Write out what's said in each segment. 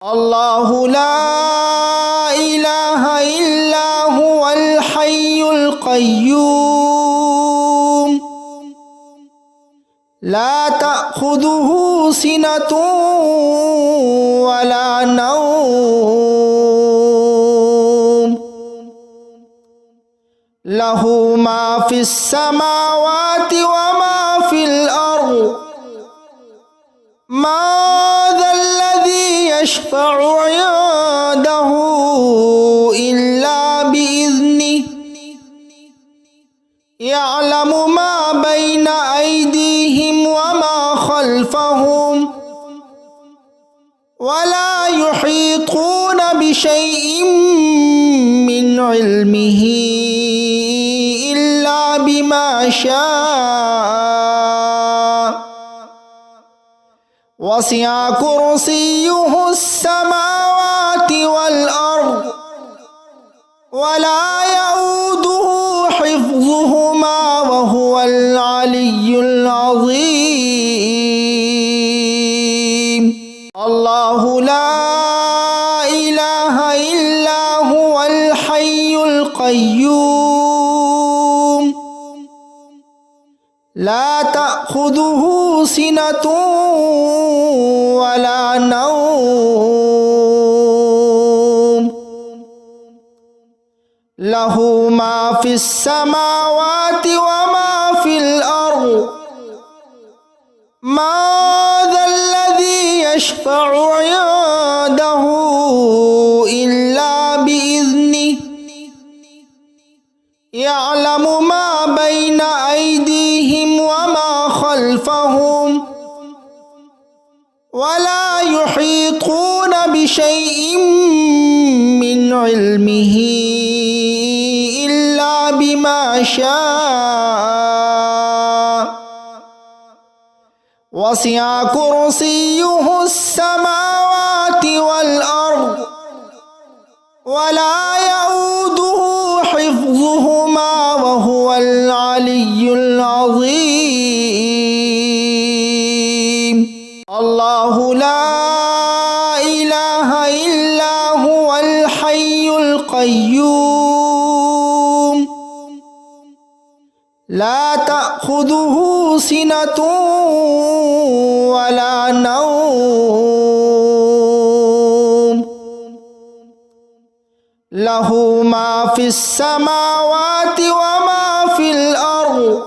الله لا إله إلا هو الحي القيوم لا تأخذه سنة ولا نوم له ما في السماوات وما في الأرض ما ذا الذي يشفع عنده إلا بإذنه يعلم ما بين أيديهم وما خلفهم ولا يحيطون بشيء من علمه إلا بما شاء وسع كرسيه السماوات والأرض ولا يؤوده حفظهما وهو العلي العظيم الله لا إله إلا هو الحي القيوم لا تأخذه سنة ولا نوم له ما في السماوات وما في الأرض ما ذا الذي يشفع عنده إلا بإذنه يعلم ما بين أيديهم وما خلفهم ولا يحيطون بشيء من علمه إلا بما شاء وسع كرسيه السماوات والأرض ولا يؤوده حفظهما وهو العلي العظيم الله لا إله إلا هو الحي القيوم لا تأخذه سنة ولا نوم له ما في السماوات وما في الأرض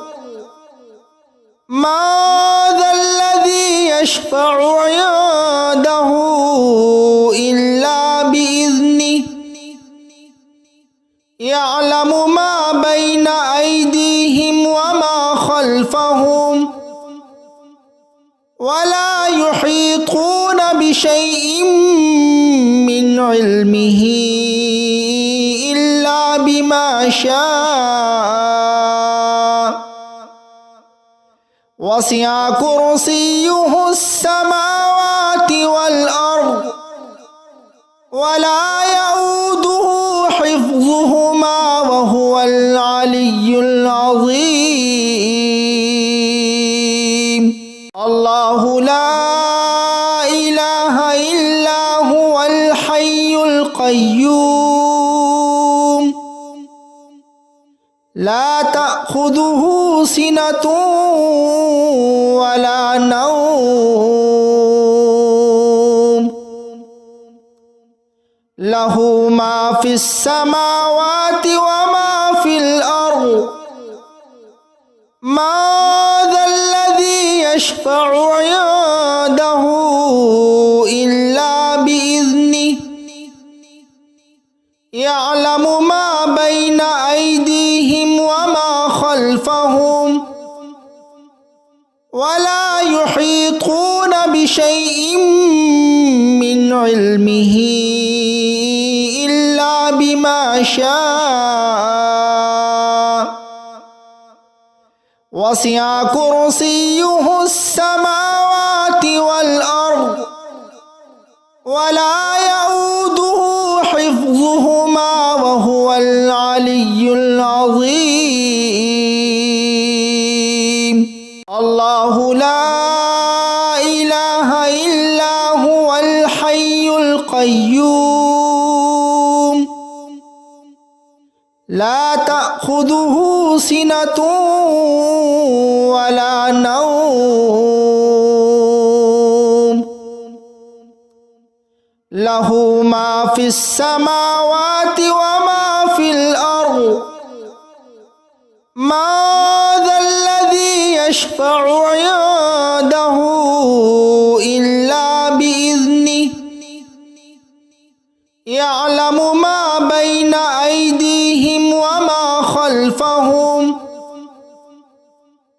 ما ذا الذي يشفع عنده إلا بإذنه يعلم ما بين أيديهم وما خلفهم ولا يحيطون بشيء من علمه إلا بما شاء وسع كرسيه السماوات والأرض ولا يؤوده حفظهما وهو العلي العظيم الله لا إله إلا هو الحي القيوم لا تأخذه سنة ولا نوم له ما في السماوات وما في الأرض ما ذا الذي يشفع عنده إلا بإذنه يعلم ما بين أيديهم وما خلفهم ولا يحيطون بشيء من علمه إلا بما شاء وسع كرسيه السماوات والأرض ولا يؤوده حفظهما وهو العلي العظيم الله لا إله إلا هو الحي القيوم القيوم لا تأخذه سنة ولا نوم له ما في السماوات وما في الأرض ما ذا الذي يشفع عنده إلا بإذنه يعلم ما بين أيديهم وما خلفهم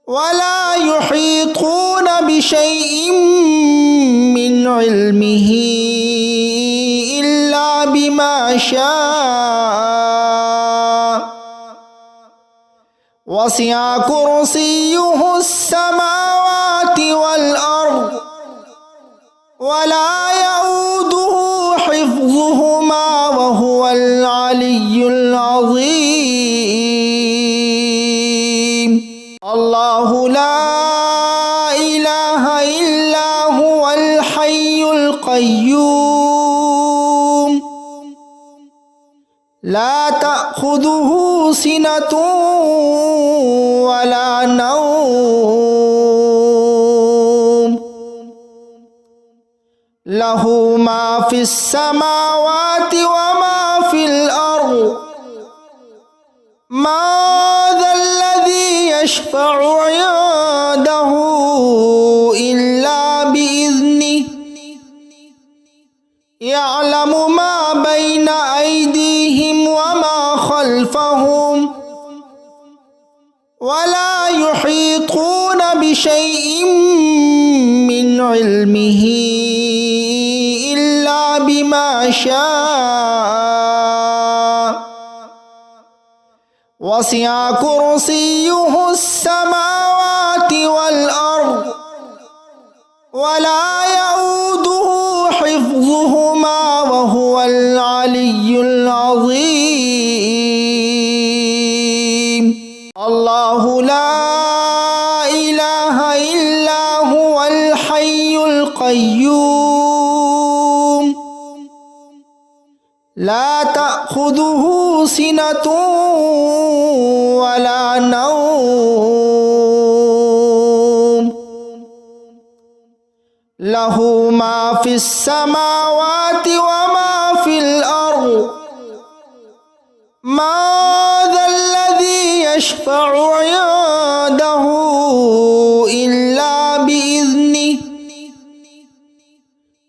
ولا يحيطون بشيء من علمه إلا بما شاء وسع كرسيه السماوات والأرض ولا يؤوده حفظهما وهو العلي العظيم الله لا إله إلا هو الحي القيوم لا تأخذه سنة ولا نوم له ما في السماوات وما في الأرض ما ذا الذي يشفع عنده إلا بإذنه يعلم ما بين أيديهم وما خلفهم ولا يحيطون بشيء من علمه إلا بما شاء وسع كرسيه السماوات والأرض ولا يؤوده حفظهما وهو العلي العظيم الله لا إله إلا هو الحي القيوم لا تأخذه سنة ولا نوم له ما في السماوات وما في الأرض ما ذا الذي يشفع عنده إلا بإذنه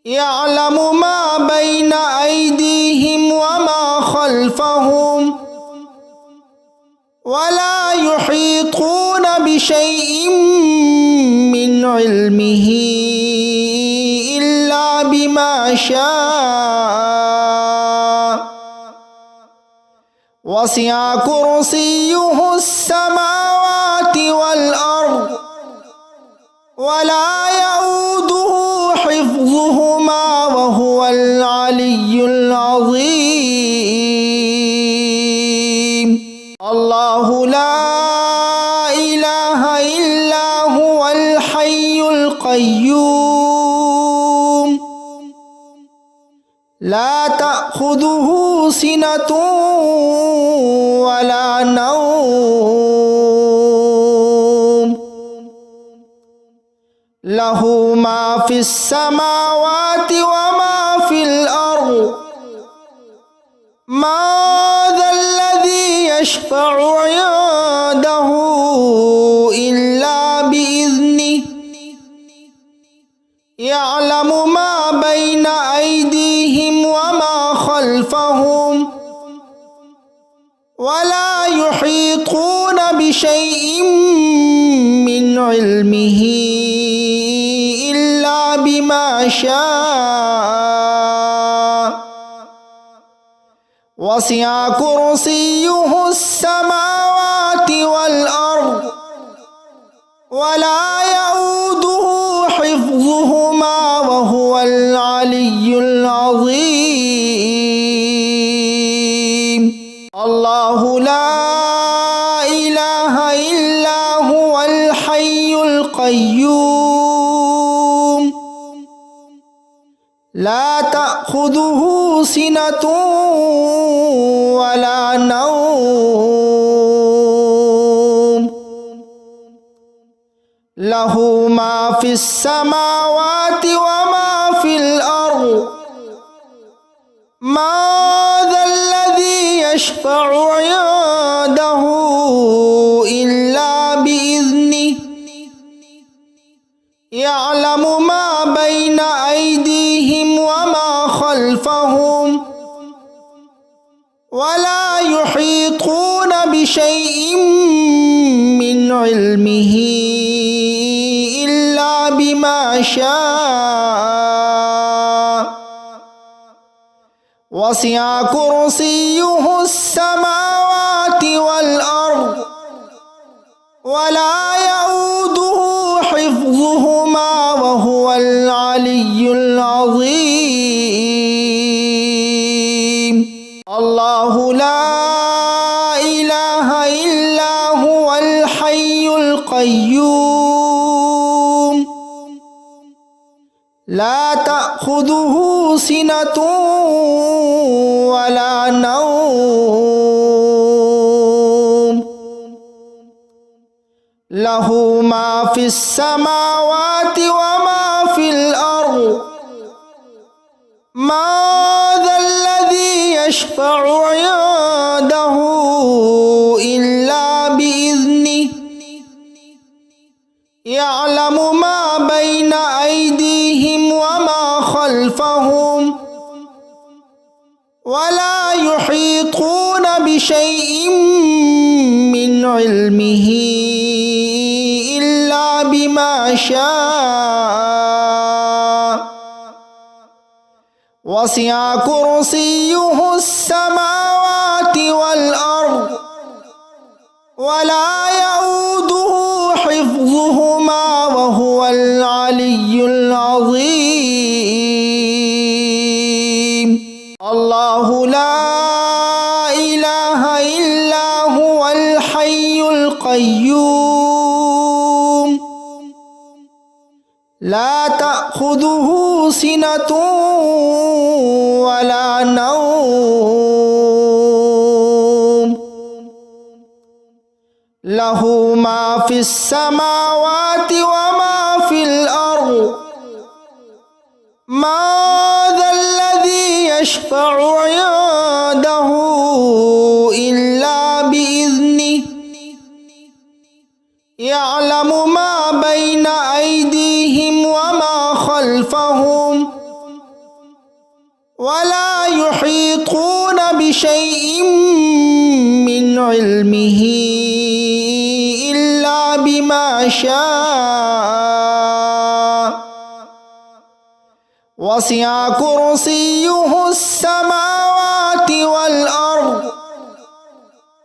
يعلم ما بين أيديهم وما خلفهم ولا يحيطون بشيء من علمه إلا بما شاء وسع كرسيه السماوات والأرض ولا يؤوده حفظهما وهو العلي العظيم الله لا إله إلا هو الحي القيوم لا تأخذه سنة ولا نوم له ما في السماوات وما في الأرض ما ذا الذي يشفع عنده إلا بإذنه يعلم ما بين أيديهم وما خلفهم ولا يحيطون بشيء من علمه إلا بما شاء وسع كرسيه السماوات والأرض ولا يؤوده حفظهما وهو العلي العظيم الله لا إله إلا هو الحي القيوم لا تأخذه تأخذه سنة ولا نوم له ما في السماوات وما في الأرض ما ذا الذي يشفع عنده إلا بإذنه يعلم ما بين أيديهم وما خلفهم ولا يحيطون بشيء من علمه إلا بما شاء وسع كرسيه السماوات والأرض ولا يؤوده حفظهما وهو العلي العظيم الله لا إله إلا هو الحي القيوم لا تأخذه سنة ولا نوم له ما في السماوات وما في الأرض ما ذا الذي يشفع عنده إلا بإذنه يعلم ما بين أيديهم وما خلفهم ولا يحيطون بشيء من علمه إلا بما شاء وسع كرسيه السماوات والأرض ولا يؤوده حفظهما وهو العلي العظيم الله لا إله إلا هو الحي القيوم لا تأخذه سنة ولا نوم له ما في السماوات وما في الأرض ما ذا الذي يشفع عنده إلا بإذنه يعلم ما بين أيديهم وما خلفهم ولا يحيطون بشيء من علمه إلا بما شاء وسع كرسيه السماوات والأرض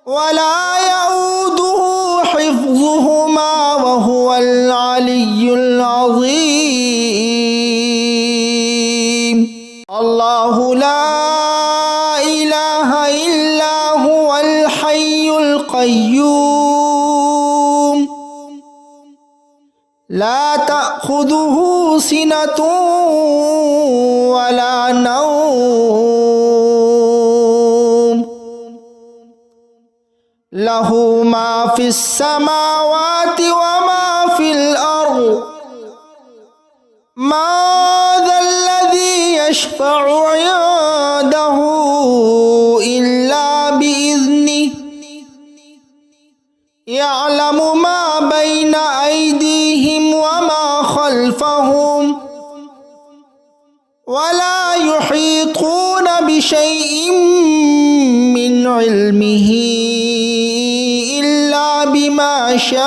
ولا يؤوده حفظهما وهو العلي العظيم الله لا إله إلا هو الحي القيوم لا تأخذه سنة ولا نوم له ما في السماوات وما في الأرض ما ذا الذي يشفع عنده إلا بإذنه يعلم ما بين أيديهم وما خلفهم ولا يحيطون بشيء من علمه إلا بما شاء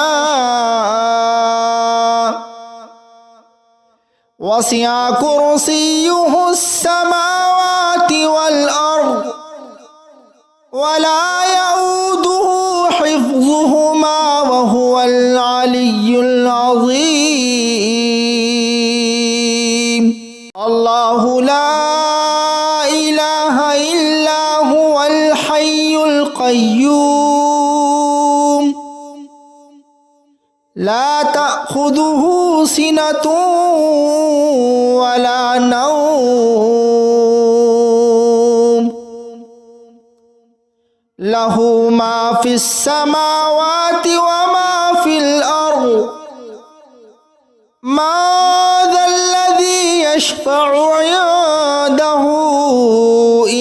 وسع كرسيه السماوات والأرض ولا يؤوده حفظهما وهو العلي العظيم الله لا إله إلا هو الحي القيوم لا تأخذه سنة ولا نوم লাহু মা ফিস সামাওয়াতি ওয়া মা ফিল আরদ মা যাল্লাযী ইয়াশফাউ ইনদাহু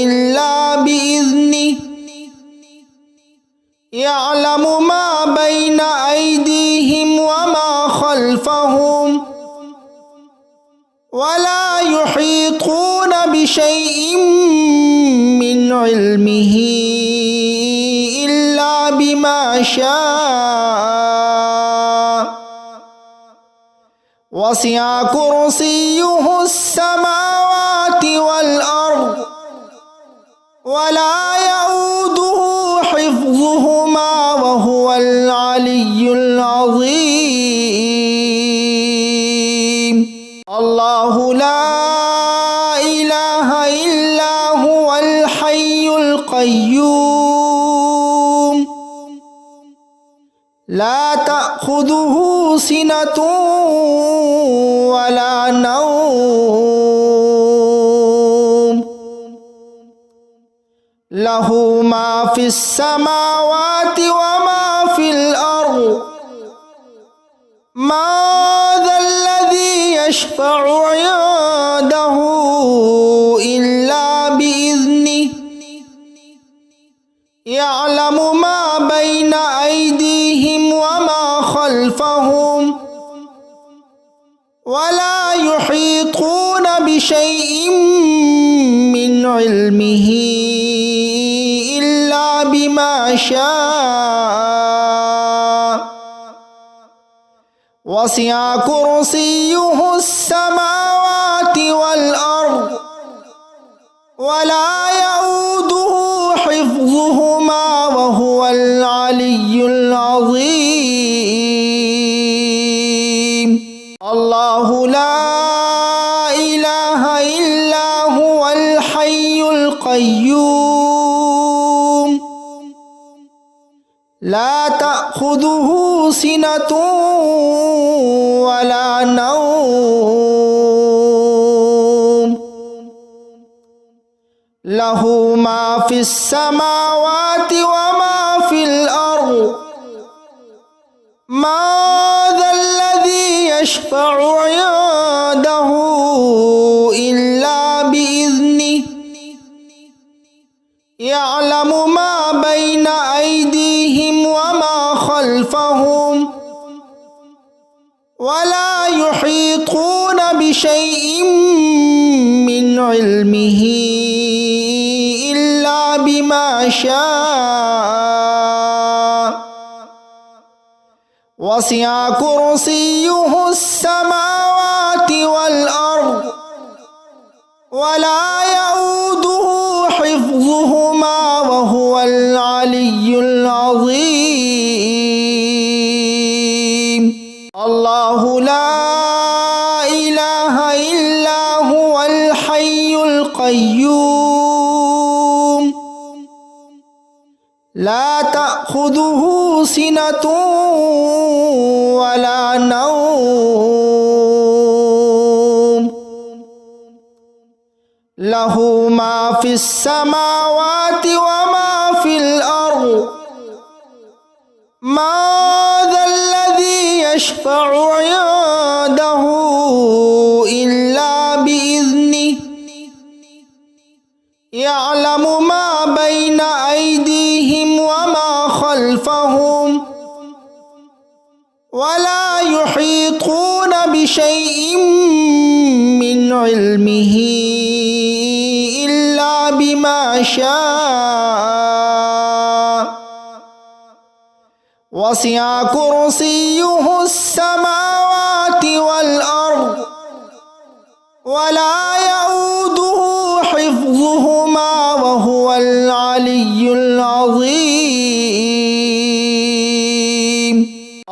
ইল্লা বিইذনিহি ইয়ালামু মা বাইনা আইদিহিম ওয়া মা খালফাহুম ওয়া লা ইউহীতুনা বিশাইইন মিন ইলমিহি ইল্লা বিমা শাআ ওয়াসি'a কুরসিয়্যুহুস সামাওয়াতি ওয়াল আরদ ওয়া লা ইয়াউদুহু হিফযুহুমা ওয়া হুয়াল আলিয়্যুল আযীম। আল্লাহু লা ইলাহা ইল্লা হুয়াল হাইয়ুল কাইয়্যুম লা তা'খুযুহু সিনাতুন ওয়া লা নাওম লাহু মা ফিস সামাওয়াতি ওয়া মা ফিল আরদ মা যাল্লাযী ইয়াশফাউ ইনদাহু ইল্লা বিইذনিহি ইয়ালামু মা বাইনা আইদিহিম ওয়া মা খালফাহুম ওয়া লা ইউহীতুনা বিশাইইন মিন ইলমিহি ইল্লা বিমা শাআ ওয়াসি'a কুরসিয়্যুহুস সামাওয়াতি ওয়াল আরদ ওয়া লা ইয়াউদুহু হিফযুহুমা ওয়া হুয়াল আলিয়্যুল আযীম। আল্লাহু লা ইলাহা ইল্লা হুয়াল হাইয়ুল কাইয়্যুম লা তা'খুযুহু সিনাতুন ওয়া লা নাওম লাহু মা ফিস সামাওয়াতি ওয়া মা ফিল আরদ মা যাল্লাযী ইয়াশফাউ ইনদাহু ইল্লা বিইذনিহি ইয়ালামু মা বাইনা আইদিহিম ওয়া মা খালফাহুম ওয়া লা ইউহীতুনা বিশাইইন মিন ইলমিহি ইল্লা বিমা শাআ ওয়াসি'a কুরসিয়্যুহুস সামাওয়াতি ওয়াল আরদ ওয়া লা ইয়াউদুহু হিফযুহুমা ওয়া হুয়াল আলিয়্যুল আযীম। আল্লাহু লা ইলাহা ইল্লা হুয়াল হাইয়ুল কাইয়্যুম লা তা'খুযুহু সিনাতুন ওয়া লা নাওম লাহু মা ফিস সামাওয়াতি ওয়া মা ফিল আরদ মা যাল্লাযী ইয়াশফাউ ইনদাহু ইল্লা বিইذনিহি ইয়ালামু মা বাইনা আইদিহিম ওয়া মা খালফাহুম ওয়া লা ইউহীতুনা বিশাইইন মিন ইলমিহি ইল্লা বিমা শাআ ওয়াসি'a কুরসিয়্যুহুস সামাওয়াতি ওয়াল আরদ ওয়া লা ইয়াউদুহু হিফযুহুমা ওয়া হুয়াল আলিয়্যুল আযীম।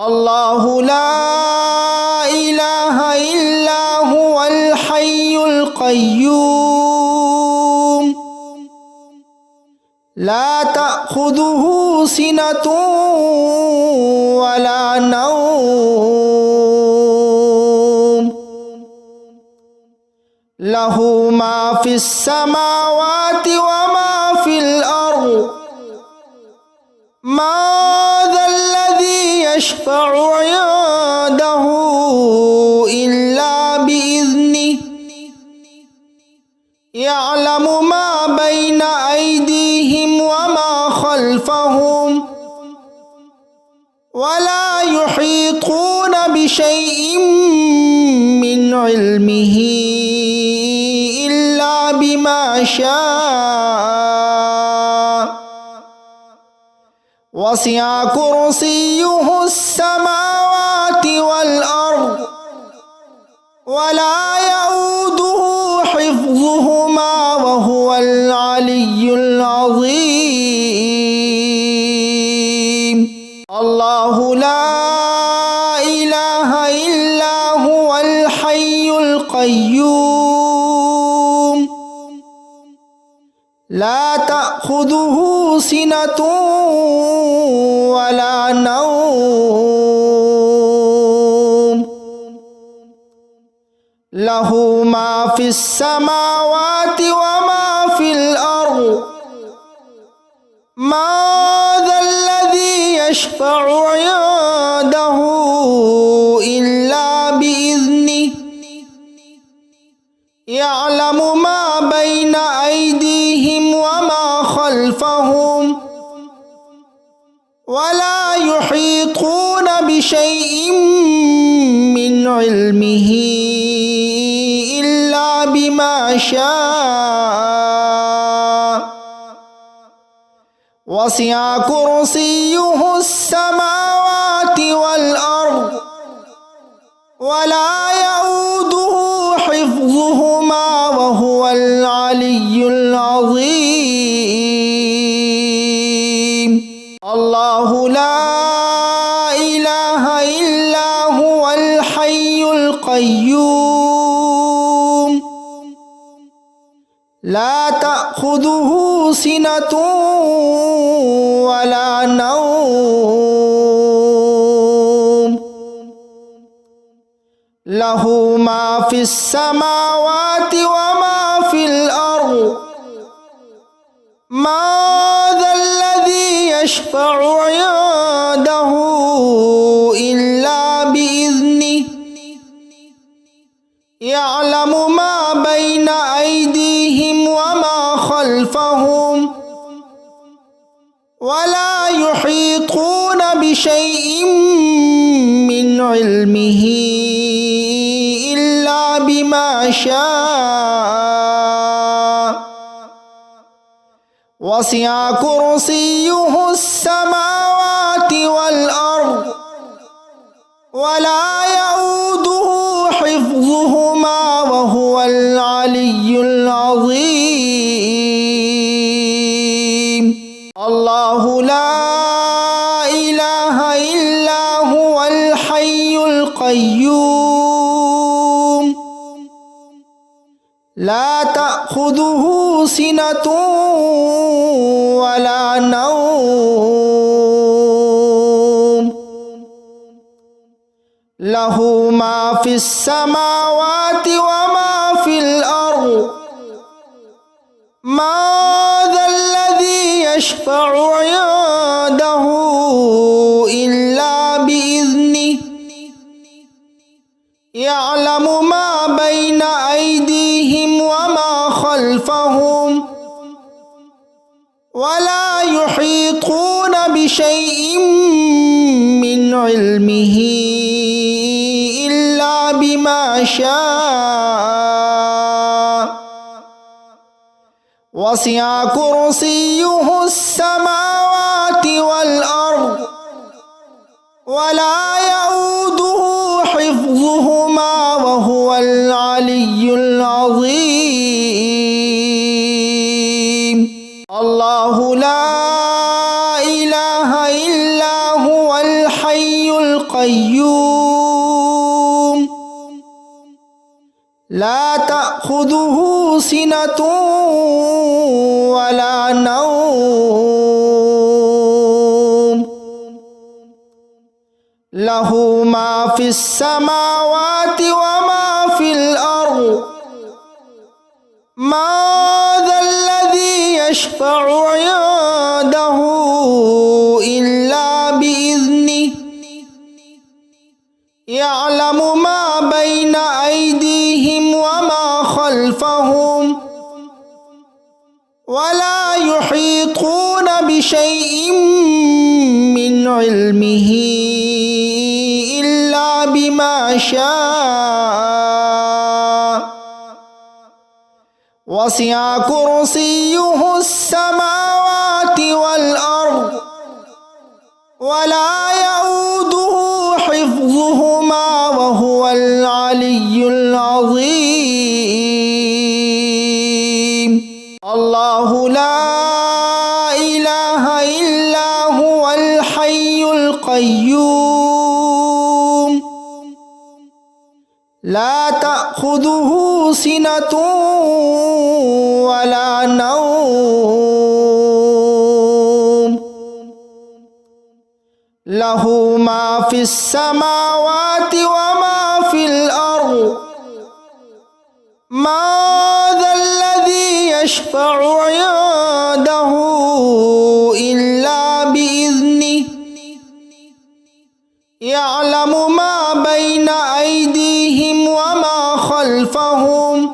আল্লাহু লা ইলাহা ইল্লা হুয়াল হাইয়ুল কাইয়্যুম লা তা'খুযুহু সিনাতুন ওয়া লা নাওম লাহু মা ফিস সামাওয়াতি ওয়া মা ফিল আরদ ما ذا الذي يشفع عنده إلا بإذنه يعلم ما بين أيديهم وما خلفهم ولا يحيطون بشيء من علمه إلا بما شاء وسع كرسيه السماوات والأرض ولا يؤوده حفظهما وهو العلي العظيم الله لا إله إلا هو الحي القيوم لا تأخذه سنة ولا نوم له ما في السماوات وما في الأرض ما ذا الذي يشفع عنده إلا بإذنه يعلم ما بين أيديهم وما خلفهم ولا يحيطون بشيء من علمه إلا بما شاء وسع كرسيه السماوات والأرض ولا يؤوده حفظهما وهو العلي العظيم الله لا إله إلا هو الحي القيوم لا تأخذه سنة ولا نوم له ما في السماوات وما في الأرض ما ذا الذي يشفع عنده إلا بإذنه يعلم ما بين أيديهم وما خلفهم ولا يحيطون بشيء من علمه إلا بما شاء وسع كرسيه السماوات والأرض ولا يؤوده حفظهما وهو العلي العظيم الله لا إله إلا هو الحي القيوم لا تأخذه سنة ولا نوم له ما في السماوات وما في الأرض ما ذا الذي يشفع عنده إلا بإذنه يعلم ما بين أيديهم وما خلفهم ولا يحيطون بشيء من علمه إلا بما شاء وسع كرسيه السماوات والأرض ولا يؤوده حفظهما وهو العلي العظيم الله لا إله إلا هو الحي القيوم لا تأخذه سنة ولا نوم له ما في السماوات وما في الأرض ما ذا الذي يشفع عنده ولا يحيطون بشيء من علمه إلا بما شاء وسع كرسيه السماوات والأرض ولا يؤوده حفظهما وهو العلي العظيم الله لا إله إلا هو الحي القيوم لا تأخذه سنة ولا نوم له ما في السماوات وما في الأرض ما ذا الذي يشفع عنده إلا بإذنه يعلم ما بين أيديهم وما خلفهم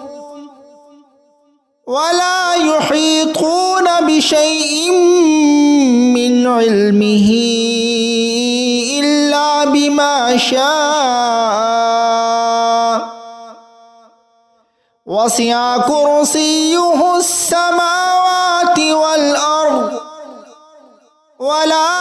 ولا يحيطون بشيء من علمه إلا بما شاء وسع كرسيه السماوات والأرض ولا